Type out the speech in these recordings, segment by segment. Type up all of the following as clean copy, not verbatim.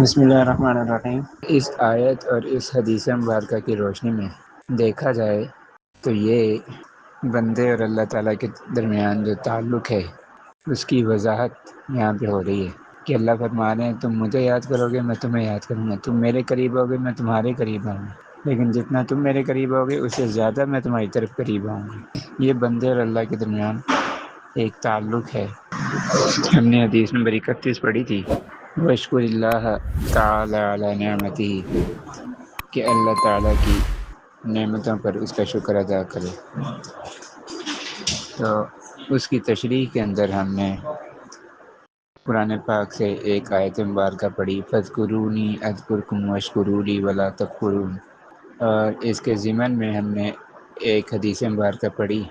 بسم اللہ الرحمن الرحیم۔ اس آیت اور اس حدیث مبارکہ کی روشنی میں دیکھا جائے تو یہ بندے اور اللہ تعالیٰ کے درمیان جو تعلق ہے اس کی وضاحت یہاں پہ ہو رہی ہے کہ اللہ فرما رہے ہیں تم مجھے یاد کرو گے میں تمہیں یاد کروں گا، تم میرے قریب ہوگے میں تمہارے قریب آؤں گا، لیکن جتنا تم میرے قریب ہوگے اس سے زیادہ میں تمہاری طرف قریب آؤں گا۔ یہ بندے اور اللہ کے درمیان ایک تعلق ہے۔ ہم نے حدیث نمبر 31 پڑھی تھی، وَاشْكُرِ اللَّهَ تَعَالَى عَلَى نِعْمَتِهِ، کہ اللہ تعالیٰ کی نعمتوں پر اس کا شکر ادا کرے۔ تو اس کی تشریح کے اندر ہم نے قرآن پاک سے ایک آیت مبارکہ پڑھی، فَاذْكُرُونِي أَذْكُرْكُمْ وَاشْكُرُوا لِي وَلَا تَكْفُرُونِ، اور اس کے ضمن میں ہم نے ایک حدیث مبارکہ پڑھی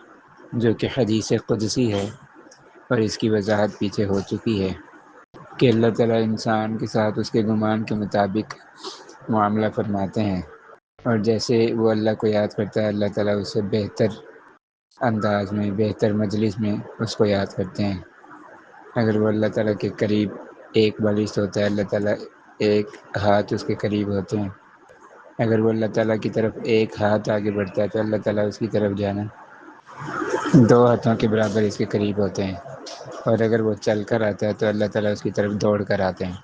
جو کہ حدیث قدسی ہے، اور اس کی وضاحت پیچھے ہو چکی ہے کہ اللہ تعالیٰ انسان کے ساتھ اس کے گمان کے مطابق معاملہ فرماتے ہیں، اور جیسے وہ اللہ کو یاد کرتا ہے اللہ تعالیٰ اسے بہتر انداز میں بہتر مجلس میں اس کو یاد کرتے ہیں۔ اگر وہ اللہ تعالیٰ کے قریب ایک بالشت ہوتا ہے اللہ تعالیٰ ایک ہاتھ اس کے قریب ہوتے ہیں، اگر وہ اللہ تعالیٰ کی طرف ایک ہاتھ آگے بڑھتا ہے تو اللہ تعالیٰ اس کی طرف جانا 2 ہاتھوں کے برابر اس کے قریب ہوتے ہیں، اور اگر وہ چل کر آتا ہے تو اللہ تعالیٰ اس کی طرف دوڑ کر آتے ہیں۔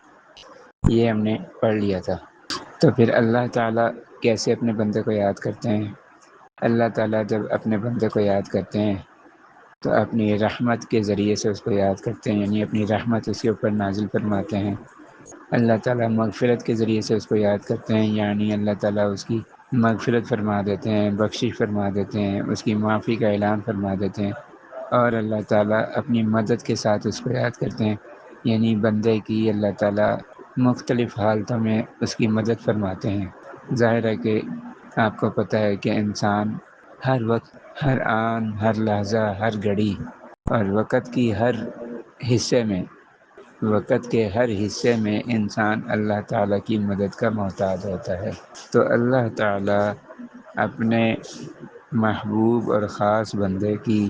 یہ ہم نے پڑھ لیا تھا۔ تو پھر اللہ تعالیٰ کیسے اپنے بندے کو یاد کرتے ہیں؟ اللہ تعالیٰ جب اپنے بندے کو یاد کرتے ہیں تو اپنی رحمت کے ذریعے سے اس کو یاد کرتے ہیں، یعنی اپنی رحمت اس کے اوپر نازل فرماتے ہیں۔ اللہ تعالیٰ مغفرت کے ذریعے سے اس کو یاد کرتے ہیں، یعنی اللہ تعالیٰ اس کی مغفرت فرما دیتے ہیں، بخشش فرما دیتے ہیں، اس کی معافی کا اعلان فرما دیتے ہیں، اور اللہ تعالیٰ اپنی مدد کے ساتھ اس کو یاد کرتے ہیں، یعنی بندے کی اللہ تعالیٰ مختلف حالتوں میں اس کی مدد فرماتے ہیں۔ ظاہر ہے کہ آپ کو پتہ ہے کہ انسان ہر وقت، ہر آن، ہر لحظہ، ہر گھڑی اور وقت کے ہر حصے میں انسان اللہ تعالیٰ کی مدد کا محتاج ہوتا ہے۔ تو اللہ تعالیٰ اپنے محبوب اور خاص بندے کی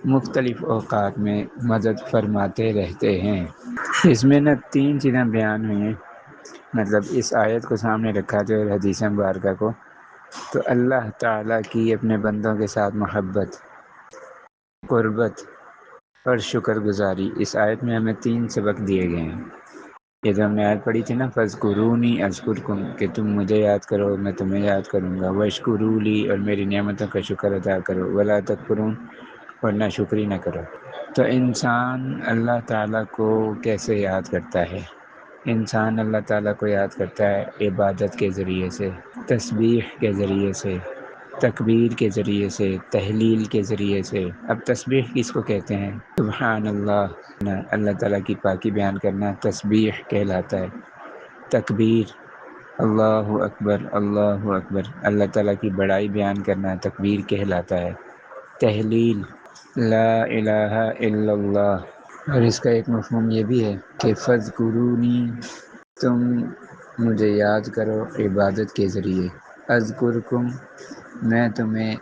مختلف اوقات میں مدد فرماتے رہتے ہیں۔ اس میں 3 چیزیں بیان ہوئی ہیں، مطلب اس آیت کو سامنے رکھا جو حدیث مبارکہ کو، تو اللہ تعالیٰ کی اپنے بندوں کے ساتھ محبت، قربت اور شکر گزاری، اس آیت میں ہمیں 3 سبق دیے گئے ہیں۔ یہ جو ہم نے آیت پڑھی تھی نا، فَاذْكُرُونِي أَذْكُرْكُمْ، کہ تم مجھے یاد کرو میں تمہیں یاد کروں گا، وَاشْكُرُوا لِي، اور میری نعمتوں کا شکر ادا کرو، وَلَا تَكْفُرُونَ، اور ناشکری نہ کرو۔ تو انسان اللہ تعالیٰ کو کیسے یاد کرتا ہے؟ انسان اللہ تعالیٰ کو یاد کرتا ہے عبادت کے ذریعے سے، تسبیح کے ذریعے سے، تکبیر کے ذریعے سے، تحلیل کے ذریعے سے۔ اب تسبیح کس کو کہتے ہیں؟ سبحان اللہ، اللہ تعالیٰ کی پاکی بیان کرنا تسبیح کہلاتا ہے۔ تکبیر، اللہ اکبر اللہ اکبر، اللہ تعالیٰ کی بڑائی بیان کرنا تکبیر کہلاتا ہے۔ تحلیل، لا الہ الا اللہ، اور اس کا ایک مفہوم یہ بھی ہے کہ فَاذْكُرُونِي، تم مجھے یاد کرو عبادت کے ذریعے، اذکرکم، میں تمہیں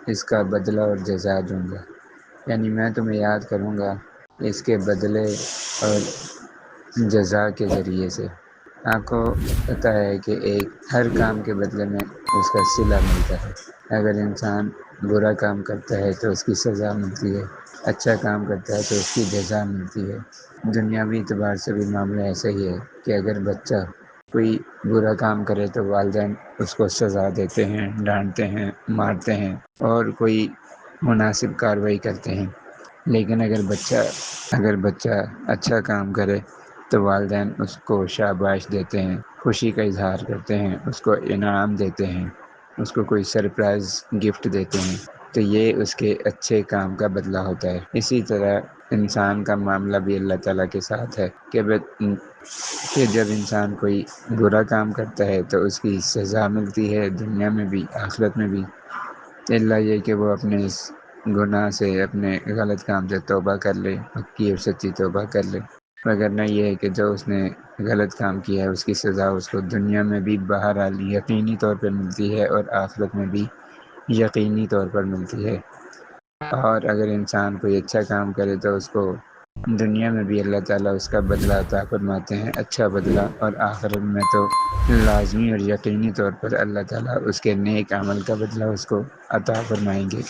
اس کا بدلہ اور جزا دوں گا، یعنی میں تمہیں یاد کروں گا اس کے بدلے اور جزا کے ذریعے سے۔ آپ کو پتہ ہے کہ ہر کام کے بدلے میں اس کا صلہ ملتا ہے۔ اگر انسان برا کام کرتا ہے تو اس کی سزا ملتی ہے، اچھا کام کرتا ہے تو اس کی جزا ملتی ہے۔ دنیاوی اعتبار سے بھی معاملہ ایسا ہی ہے کہ اگر بچہ کوئی برا کام کرے تو والدین اس کو سزا دیتے ہیں، ڈانٹتے ہیں، مارتے ہیں اور کوئی مناسب کارروائی کرتے ہیں، لیکن اگر بچہ اچھا کام کرے تو والدین اس کو شاباش دیتے ہیں، خوشی کا اظہار کرتے ہیں، اس کو انعام دیتے ہیں، اس کو کوئی سرپرائز گفٹ دیتے ہیں، تو یہ اس کے اچھے کام کا بدلہ ہوتا ہے۔ اسی طرح انسان کا معاملہ بھی اللہ تعالیٰ کے ساتھ ہے کہ جب انسان کوئی برا کام کرتا ہے تو اس کی سزا ملتی ہے دنیا میں بھی آخرت میں بھی، اللہ یہ کہ وہ اپنے اس گناہ سے، اپنے غلط کام سے توبہ کر لے، پکی اور سچی توبہ کر لے، وگرنہ یہ ہے کہ جو اس نے غلط کام کیا ہے اس کی سزا اس کو دنیا میں بھی بہرحال یقینی طور پر ملتی ہے اور آخرت میں بھی یقینی طور پر ملتی ہے۔ اور اگر انسان کوئی اچھا کام کرے تو اس کو دنیا میں بھی اللہ تعالیٰ اس کا بدلہ عطا فرماتے ہیں، اچھا بدلہ، اور آخرت میں تو لازمی اور یقینی طور پر اللہ تعالیٰ اس کے نیک عمل کا بدلہ اس کو عطا فرمائیں گے۔